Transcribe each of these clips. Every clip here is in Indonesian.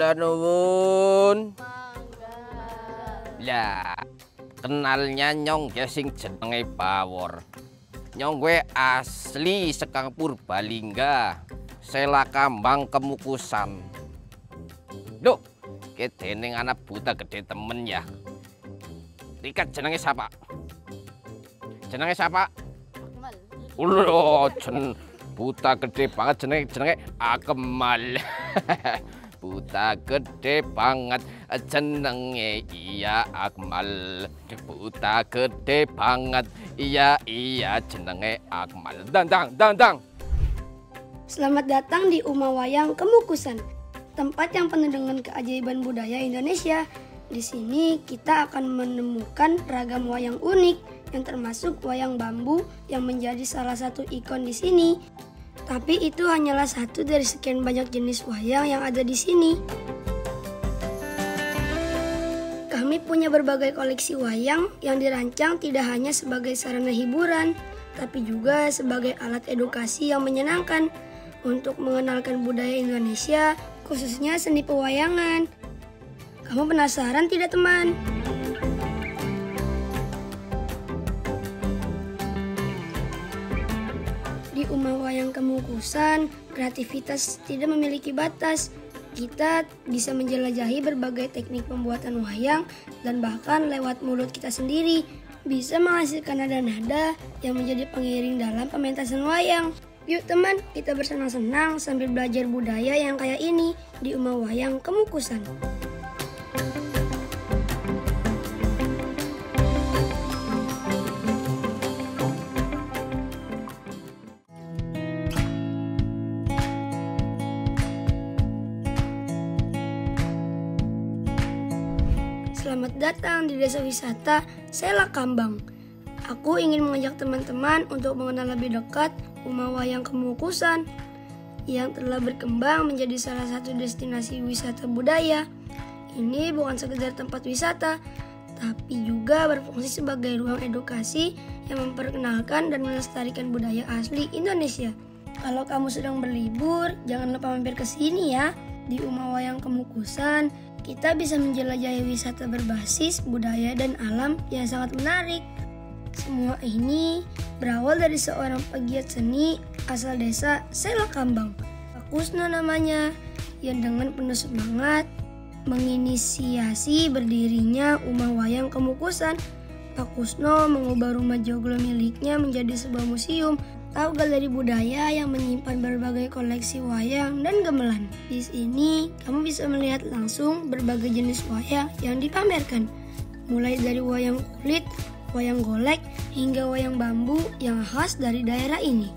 Kula nuwun. Lah, kenalnya nyong ya sing jenenge Bawor. Nyong gue asli sekang Purbalingga, Selakambang Kemukusan. Loh, kedening anak buta gede temen ya. Rikat jenenge siapa? Jenenge siapa? Akmal. Ulo, buta gede banget jenenge Akmal. Buta gede banget jenenge iya Akmal. Buta gede banget iya jenenge Akmal. Dang. Selamat datang di Uma Wayang Kemukusan, tempat yang penuh dengan keajaiban budaya Indonesia. Di sini kita akan menemukan ragam wayang unik yang termasuk wayang bambu yang menjadi salah satu ikon di sini. Tapi itu hanyalah satu dari sekian banyak jenis wayang yang ada di sini. Kami punya berbagai koleksi wayang yang dirancang tidak hanya sebagai sarana hiburan, tapi juga sebagai alat edukasi yang menyenangkan untuk mengenalkan budaya Indonesia, khususnya seni pewayangan. Kamu penasaran tidak, teman? Di Uma Wayang Kemukusan, kreativitas tidak memiliki batas. Kita bisa menjelajahi berbagai teknik pembuatan wayang dan bahkan lewat mulut kita sendiri bisa menghasilkan nada-nada yang menjadi pengiring dalam pementasan wayang. Yuk teman, kita bersenang-senang sambil belajar budaya yang kayak ini di Uma Wayang Kemukusan. Selamat datang di desa wisata Selakambang. Aku ingin mengajak teman-teman untuk mengenal lebih dekat Uma Wayang Kemukusan yang telah berkembang menjadi salah satu destinasi wisata budaya. Ini bukan sekedar tempat wisata, tapi juga berfungsi sebagai ruang edukasi yang memperkenalkan dan melestarikan budaya asli Indonesia. Kalau kamu sedang berlibur, jangan lupa mampir ke sini ya. Di Uma Wayang Kemukusan, kita bisa menjelajahi wisata berbasis budaya dan alam yang sangat menarik. Semua ini berawal dari seorang pegiat seni asal desa Selakambang, Pak Kusno namanya, yang dengan penuh semangat menginisiasi berdirinya Uma Wayang Kemukusan. Pak Kusno mengubah rumah joglo miliknya menjadi sebuah museum atau galeri budaya yang menyimpan berbagai koleksi wayang dan gamelan. Di sini, kamu bisa melihat langsung berbagai jenis wayang yang dipamerkan, mulai dari wayang kulit, wayang golek, hingga wayang bambu yang khas dari daerah ini.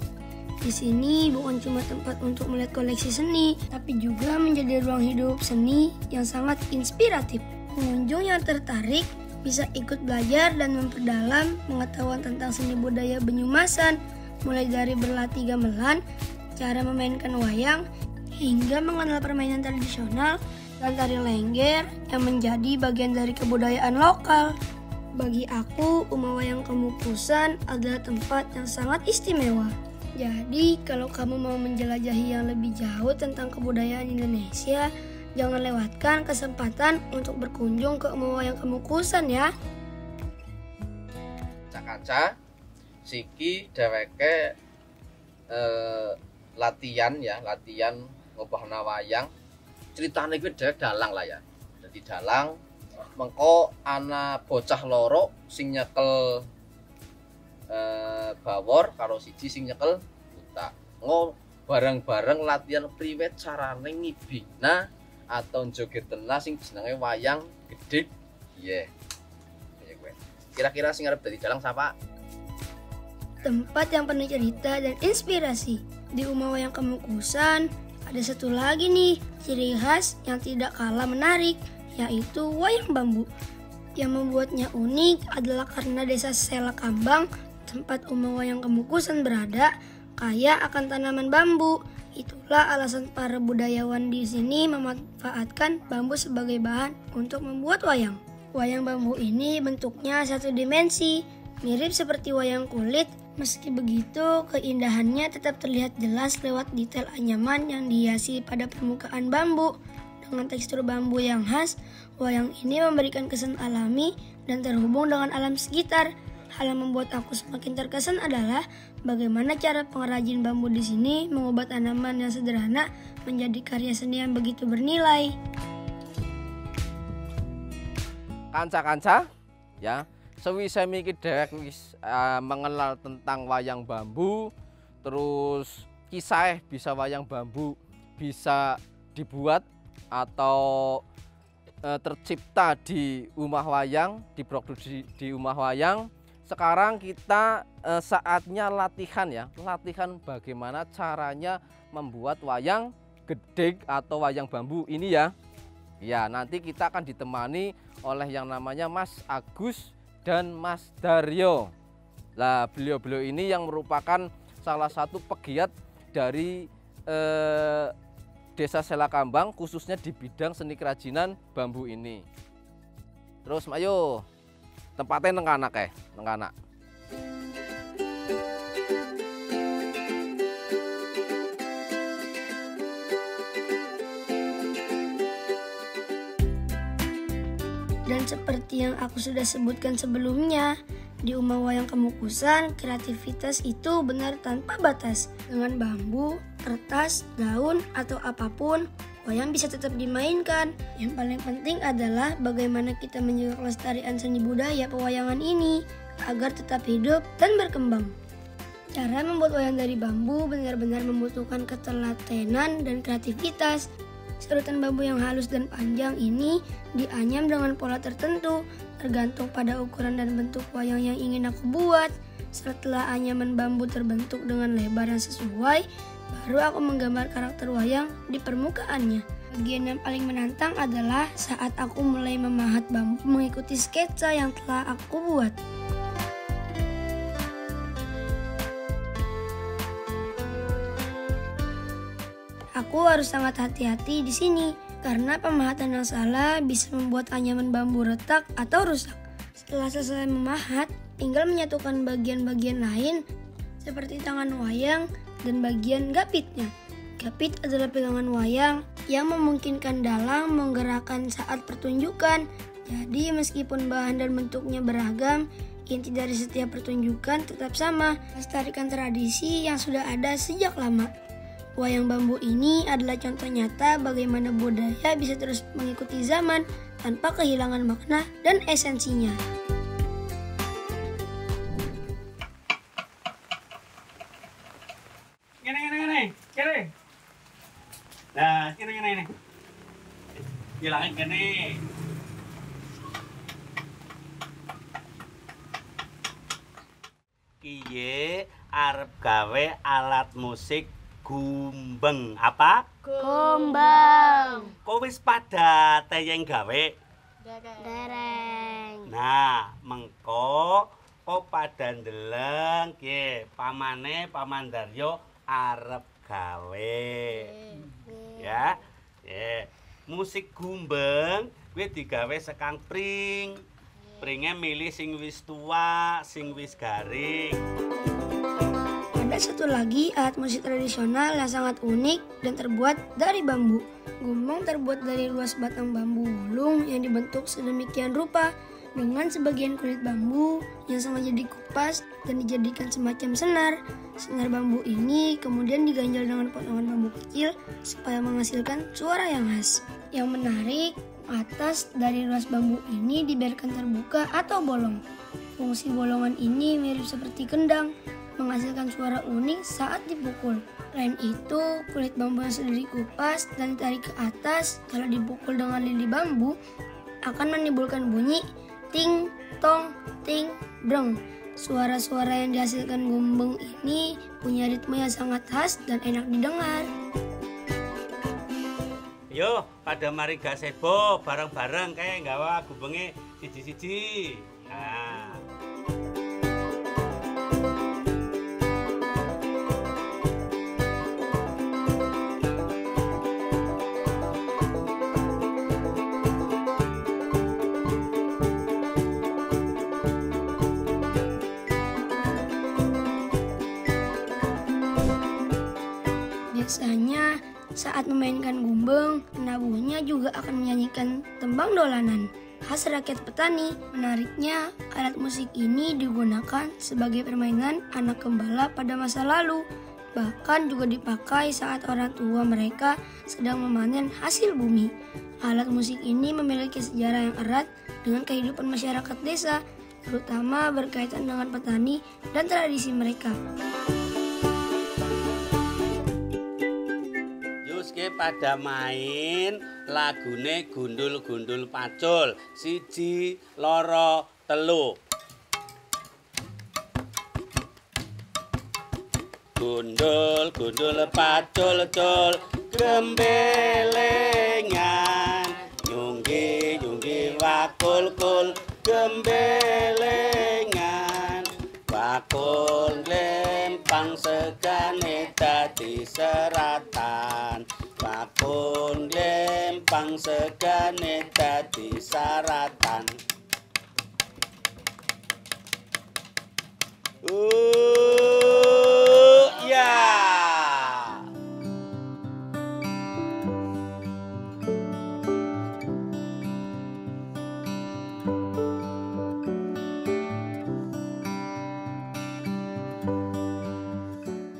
Di sini bukan cuma tempat untuk melihat koleksi seni, tapi juga menjadi ruang hidup seni yang sangat inspiratif. Pengunjung yang tertarik bisa ikut belajar dan memperdalam pengetahuan tentang seni budaya Banyumasan, mulai dari berlatih gamelan, cara memainkan wayang, hingga mengenal permainan tradisional dan tari lengger yang menjadi bagian dari kebudayaan lokal. Bagi aku, Uma Wayang Kemukusan adalah tempat yang sangat istimewa. Jadi, kalau kamu mau menjelajahi yang lebih jauh tentang kebudayaan Indonesia, jangan lewatkan kesempatan untuk berkunjung ke Uma Wayang Kemukusan ya. Kaca siki dheweke latihan ngobahna wayang. Ceritane kuwi dhewek dalang lah ya. Dadi dalang mengko ana bocah loro sing nyekel Bawor karo siji sing nyekel buta. Bareng-bareng latihan priwet carane ngibina atau jogetna sing jenenge wayang gedhe. Iya. Kira-kira sing arep dadi dalang sapa? Tempat yang penuh cerita dan inspirasi. Di Uma Wayang Kemukusan ada satu lagi nih ciri khas yang tidak kalah menarik, yaitu wayang bambu. Yang membuatnya unik adalah karena desa Selakambang, tempat Uma Wayang Kemukusan berada, kaya akan tanaman bambu. Itulah alasan para budayawan di sini memanfaatkan bambu sebagai bahan untuk membuat wayang. Wayang bambu ini bentuknya satu dimensi, mirip seperti wayang kulit. Meski begitu, keindahannya tetap terlihat jelas lewat detail anyaman yang dihiasi pada permukaan bambu. dengan tekstur bambu yang khas, wayang ini memberikan kesan alami dan terhubung dengan alam sekitar. Hal yang membuat aku semakin terkesan adalah bagaimana cara pengrajin bambu di sini mengubah tanaman yang sederhana menjadi karya seni yang begitu bernilai. Kanca-kanca, ya, sewise mikir dhewek wis mengenal tentang wayang bambu, terus kisah bisa wayang bambu bisa dibuat atau tercipta di rumah wayang, diproduksi di rumah wayang. Sekarang kita saatnya latihan ya, latihan bagaimana caranya membuat wayang gedeg atau wayang bambu ini ya. Ya, nanti kita akan ditemani oleh yang namanya Mas Agus dan Mas Daryo. Lah, beliau-beliau ini yang merupakan salah satu pegiat dari Desa Selakambang, khususnya di bidang seni kerajinan bambu ini. Terus, ayo tempatnya nengkanak nengkanak. Dan seperti yang aku sudah sebutkan sebelumnya, di Uma Wayang Kemukusan, kreativitas itu benar tanpa batas. Dengan bambu, kertas, daun, atau apapun, wayang bisa tetap dimainkan. Yang paling penting adalah bagaimana kita menjaga kelestarian seni budaya pewayangan ini agar tetap hidup dan berkembang. Cara membuat wayang dari bambu benar-benar membutuhkan ketelatenan dan kreativitas. Serutan bambu yang halus dan panjang ini dianyam dengan pola tertentu, tergantung pada ukuran dan bentuk wayang yang ingin aku buat. Setelah anyaman bambu terbentuk dengan lebar yang sesuai, baru aku menggambar karakter wayang di permukaannya. Bagian yang paling menantang adalah saat aku mulai memahat bambu mengikuti sketsa yang telah aku buat. Aku harus sangat hati-hati di sini karena pemahatan yang salah bisa membuat anyaman bambu retak atau rusak. Setelah selesai memahat, tinggal menyatukan bagian-bagian lain seperti tangan wayang dan bagian gapitnya. Gapit adalah pegangan wayang yang memungkinkan dalang menggerakkan saat pertunjukan. Jadi meskipun bahan dan bentuknya beragam, inti dari setiap pertunjukan tetap sama, melestarikan tradisi yang sudah ada sejak lama. Wayang bambu ini adalah contoh nyata bagaimana budaya bisa terus mengikuti zaman tanpa kehilangan makna dan esensinya. Gini. Nah, gini. Bilangin gini. Kiye arep gawe alat musik gumbeng apa? Gombang. Kok wis pada teyeng gawe? Dereng. Nah, mengko kok pada ndeleng ki pamane Paman Daryo arep gawe. Ya. Musik gumbeng kuwi digawe sekang pring. Pringe milih sing wis tua, sing wis garing. Ada satu lagi alat musik tradisional yang sangat unik dan terbuat dari bambu. Gumbang terbuat dari luas batang bambu gulung yang dibentuk sedemikian rupa dengan sebagian kulit bambu yang sengaja dikupas dan dijadikan semacam senar. Senar bambu ini kemudian diganjal dengan potongan bambu kecil supaya menghasilkan suara yang khas. Yang menarik, atas dari luas bambu ini dibiarkan terbuka atau bolong. Fungsi bolongan ini mirip seperti kendang, menghasilkan suara unik saat dipukul. Selain itu, kulit bambu yang sudah dikupas dan ditarik ke atas kalau dipukul dengan lidi bambu akan menimbulkan bunyi ting, tong, ting, breng. Suara-suara yang dihasilkan gumbeng ini punya ritme yang sangat khas dan enak didengar. Yo, pada mari gasebo bareng-bareng kayak nggawa gumbenge siji-siji. Nah. Saat memainkan gumbeng, penabuhnya juga akan menyanyikan tembang dolanan khas rakyat petani. Menariknya, alat musik ini digunakan sebagai permainan anak gembala pada masa lalu. Bahkan juga dipakai saat orang tua mereka sedang memanen hasil bumi. Alat musik ini memiliki sejarah yang erat dengan kehidupan masyarakat desa, terutama berkaitan dengan petani dan tradisi mereka. Yuske pada main lagune gundul-gundul pacul 1, 2, 3. Gundul, gundul pacul cul gembelengan, nyunggi, nyunggi wakul kul gembelengan, wakul lempang segane dadi seratan, wakul lempang segane dadi saratan. Ya.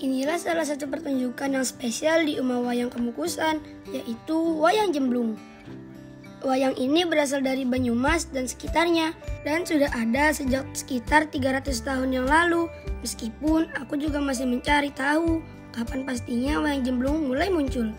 Inilah salah satu pertunjukan yang spesial di Uma Wayang Kemukusan, yaitu Wayang Jemblung. Wayang ini berasal dari Banyumas dan sekitarnya, dan sudah ada sejak sekitar 300 tahun yang lalu. Meskipun aku juga masih mencari tahu kapan pastinya Wayang Jemblung mulai muncul.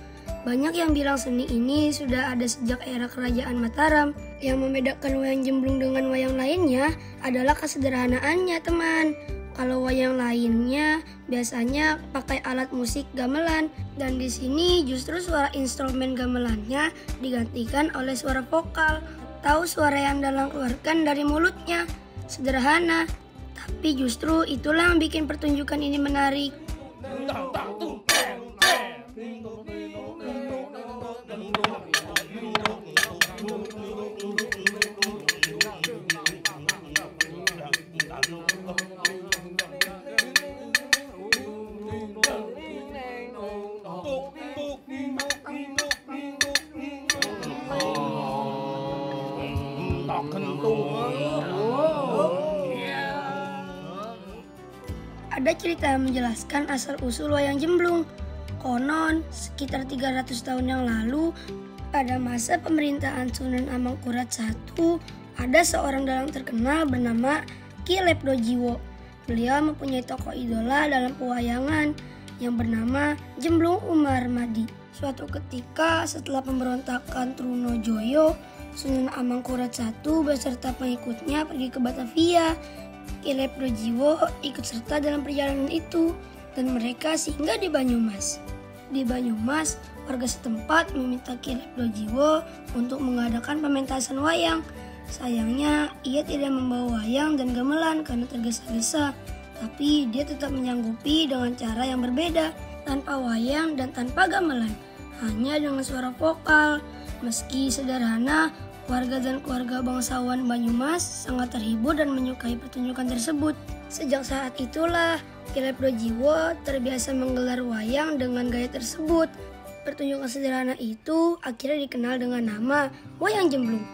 Banyak yang bilang seni ini sudah ada sejak era Kerajaan Mataram. Yang membedakan Wayang Jemblung dengan wayang lainnya adalah kesederhanaannya, teman. Kalau wayang lainnya biasanya pakai alat musik gamelan, dan di sini justru suara instrumen gamelannya digantikan oleh suara vokal atau suara yang Dalang keluarkan dari mulutnya. Sederhana, tapi justru itulah yang bikin pertunjukan ini menarik. Ada cerita yang menjelaskan asal-usul Wayang Jemblung. Konon, sekitar 300 tahun yang lalu, pada masa pemerintahan Sunan Amangkurat I, ada seorang dalang terkenal bernama Ki Lepdojiwo. Beliau mempunyai tokoh idola dalam pewayangan yang bernama Jemblung Umar Madi. Suatu ketika setelah pemberontakan Trunojoyo, Sunan Amangkurat I beserta pengikutnya pergi ke Batavia. Ki Lepdojiwo ikut serta dalam perjalanan itu dan mereka singgah di Banyumas. Di Banyumas, warga setempat meminta Ki Lepdojiwo untuk mengadakan pementasan wayang. Sayangnya, ia tidak membawa wayang dan gamelan karena tergesa-gesa. Tapi dia tetap menyanggupi dengan cara yang berbeda, tanpa wayang dan tanpa gamelan, hanya dengan suara vokal. Meski sederhana, warga dan keluarga bangsawan Banyumas sangat terhibur dan menyukai pertunjukan tersebut. Sejak saat itulah, Ki Lepdojiwo terbiasa menggelar wayang dengan gaya tersebut. Pertunjukan sederhana itu akhirnya dikenal dengan nama Wayang Jemblung.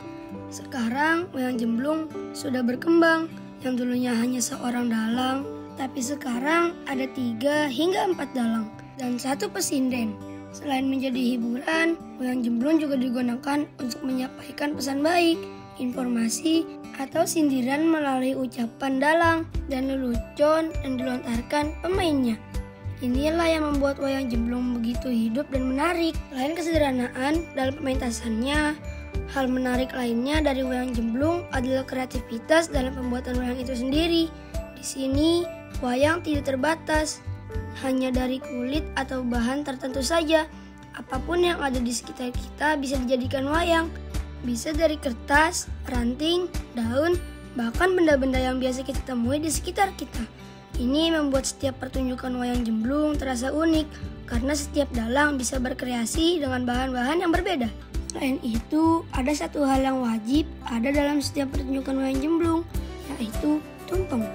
Sekarang Wayang Jemblung sudah berkembang, yang dulunya hanya seorang dalang, tapi sekarang ada 3 hingga 4 dalang dan 1 pesinden. Selain menjadi hiburan, Wayang Jemblung juga digunakan untuk menyampaikan pesan baik, informasi, atau sindiran melalui ucapan dalang dan lelucon yang dilontarkan pemainnya. Inilah yang membuat Wayang Jemblung begitu hidup dan menarik. Selain kesederhanaan dalam pementasannya, hal menarik lainnya dari Wayang Jemblung adalah kreativitas dalam pembuatan wayang itu sendiri. Di sini, wayang tidak terbatas hanya dari kulit atau bahan tertentu saja. Apapun yang ada di sekitar kita bisa dijadikan wayang. Bisa dari kertas, ranting, daun, bahkan benda-benda yang biasa kita temui di sekitar kita. Ini membuat setiap pertunjukan Wayang Jemblung terasa unik karena setiap dalang bisa berkreasi dengan bahan-bahan yang berbeda. Selain itu, ada satu hal yang wajib ada dalam setiap pertunjukan Wayang Jemblung, yaitu tumpeng.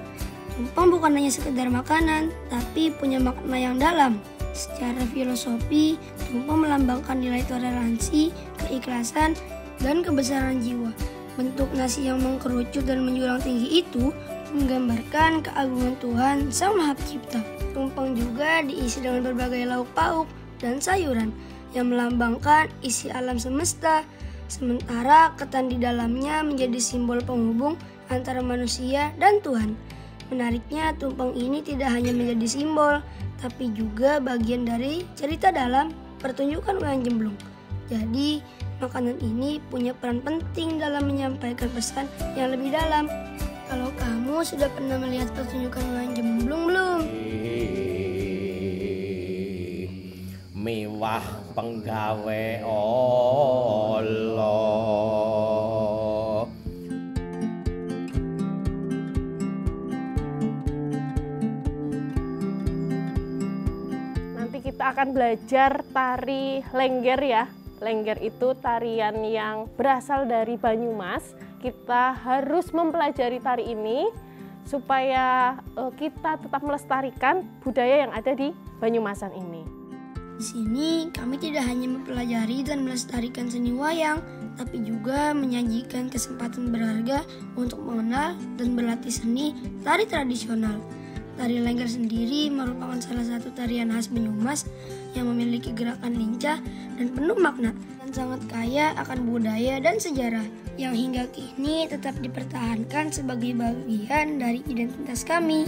Tumpeng bukan hanya sekedar makanan, tapi punya makna yang dalam. Secara filosofi, tumpeng melambangkan nilai toleransi, keikhlasan, dan kebesaran jiwa. Bentuk nasi yang mengkerucut dan menjulang tinggi itu menggambarkan keagungan Tuhan Sang Maha Pencipta. Tumpeng juga diisi dengan berbagai lauk pauk dan sayuran yang melambangkan isi alam semesta. Sementara ketan di dalamnya menjadi simbol penghubung antara manusia dan Tuhan. Menariknya, tumpeng ini tidak hanya menjadi simbol, tapi juga bagian dari cerita dalam pertunjukan wayang Jemblung. Jadi, makanan ini punya peran penting dalam menyampaikan pesan yang lebih dalam. Kalau kamu sudah pernah melihat pertunjukan wayang Jemblung belum? Mewah penggawe Allah. Nanti kita akan belajar tari lengger ya. Lengger itu tarian yang berasal dari Banyumas. Kita harus mempelajari tari ini supaya kita tetap melestarikan budaya yang ada di Banyumasan ini. Di sini kami tidak hanya mempelajari dan melestarikan seni wayang, tapi juga menyajikan kesempatan berharga untuk mengenal dan berlatih seni tari tradisional. Tari lengger sendiri merupakan salah satu tarian khas Banyumas yang memiliki gerakan lincah dan penuh makna, dan sangat kaya akan budaya dan sejarah yang hingga kini tetap dipertahankan sebagai bagian dari identitas kami.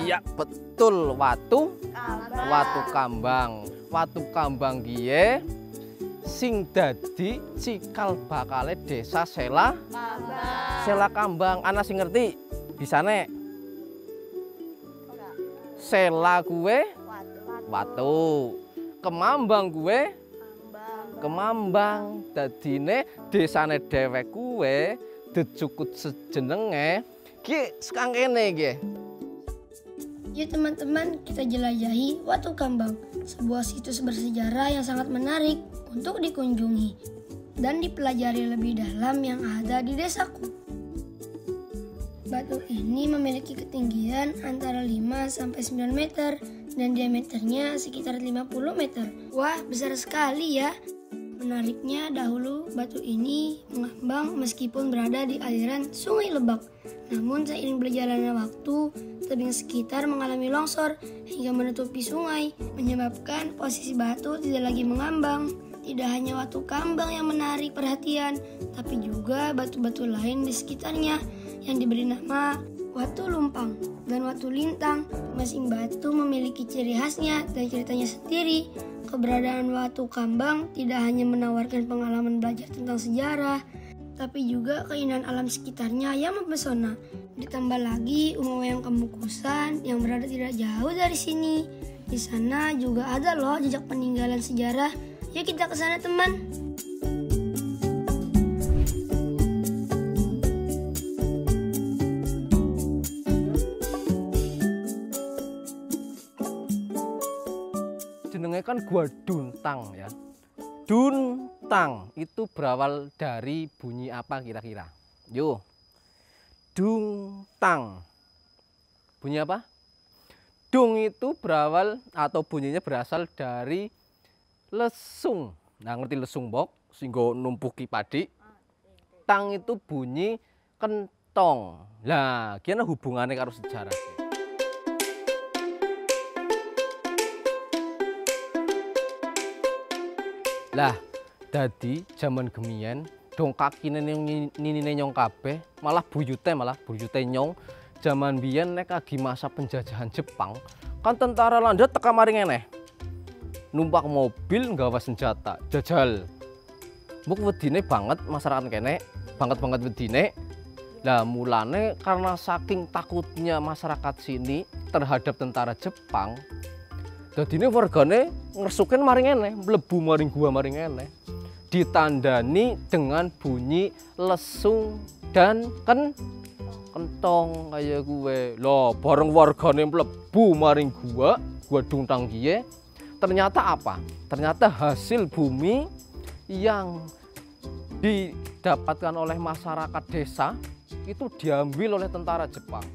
Iya, betul, watu kambang. Watu kambang kiye sing dadi cikal bakale desa Sela Kambang. Ana sing ngerti bisane? Sela kuwe watu, Kemambang kuwe kemambang. Dadine desane dhewek kuwe dejukut sejenenge ki sekang kene nggih. Yuk teman-teman, kita jelajahi Watu Kambang, sebuah situs bersejarah yang sangat menarik untuk dikunjungi dan dipelajari lebih dalam yang ada di desaku. Batu ini memiliki ketinggian antara 5-9 meter dan diameternya sekitar 50 meter. Wah, besar sekali ya. Menariknya, dahulu batu ini mengambang meskipun berada di aliran Sungai Lebak. Namun seiring berjalannya waktu, tebing sekitar mengalami longsor hingga menutupi sungai, menyebabkan posisi batu tidak lagi mengambang. Tidak hanya Watu Kambang yang menarik perhatian, tapi juga batu-batu lain di sekitarnya yang diberi nama Watu Lumpang dan Watu Lintang. Masing batu memiliki ciri khasnya dan ceritanya sendiri. Keberadaan Watu Kambang tidak hanya menawarkan pengalaman belajar tentang sejarah, tapi juga keindahan alam sekitarnya yang mempesona. Ditambah lagi Uma Wayang Kemukusan yang berada tidak jauh dari sini. Di sana juga ada loh jejak peninggalan sejarah. Yuk kita ke sana teman. Jenenge kan gua Duntang ya. Duntang itu berawal dari bunyi apa kira-kira? Yo. Duntang. Bunyi apa? Dung itu berawal atau bunyinya berasal dari lesung. Nah, ngerti lesung bok? Singgo numpuki padi. dungtang itu bunyi kentong. Lah, kira hubungannya karo sejarah. Lah, dadi zaman gemiyen dong kakine ninine nyong kabeh, malah buyute nyong zaman biyen nek lagi masa penjajahan Jepang, kan tentara Belanda teka mari ngene. Numpak mobil nggawa senjata, jajal. Mbok wedine banget masyarakat kene, banget wedine. Lah mulane karena saking takutnya masyarakat sini terhadap tentara Jepang, dadine wargane ngresuken maring ngene, mlebu maring gua maring ngene. Ditandani dengan bunyi lesung dan kentong kayak gue. Loh, bareng wargane mlebu maring gua dungtang kiye. Ternyata apa? Ternyata hasil bumi yang didapatkan oleh masyarakat desa itu diambil oleh tentara Jepang.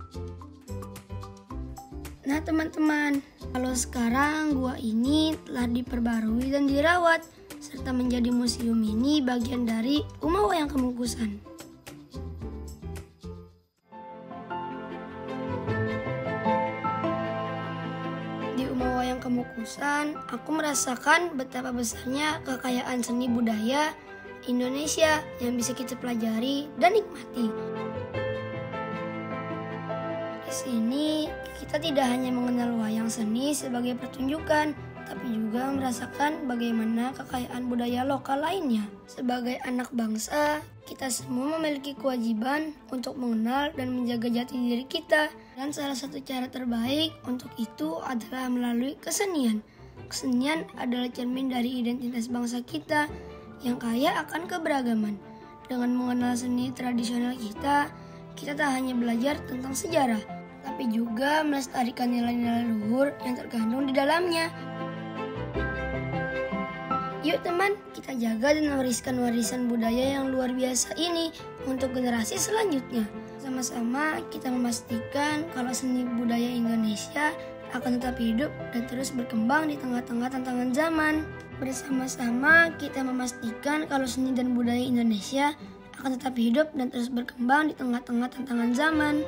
Nah teman-teman, kalau sekarang gua ini telah diperbarui dan dirawat, serta menjadi museum ini bagian dari Rumah Wayang Kemukusan. Di Rumah Wayang Kemukusan, aku merasakan betapa besarnya kekayaan seni budaya Indonesia yang bisa kita pelajari dan nikmati. Di sini kita tidak hanya mengenal wayang seni sebagai pertunjukan, tapi juga merasakan bagaimana kekayaan budaya lokal lainnya. Sebagai anak bangsa, kita semua memiliki kewajiban untuk mengenal dan menjaga jati diri kita. Dan salah satu cara terbaik untuk itu adalah melalui kesenian. Kesenian adalah cermin dari identitas bangsa kita yang kaya akan keberagaman. Dengan mengenal seni tradisional kita tak hanya belajar tentang sejarah, tapi juga melestarikan nilai-nilai luhur yang terkandung di dalamnya. Yuk teman, kita jaga dan mewariskan warisan budaya yang luar biasa ini untuk generasi selanjutnya. Sama-sama kita memastikan kalau seni budaya Indonesia akan tetap hidup dan terus berkembang di tengah-tengah tantangan zaman. Bersama-sama kita memastikan kalau seni dan budaya Indonesia akan tetap hidup dan terus berkembang di tengah-tengah tantangan zaman.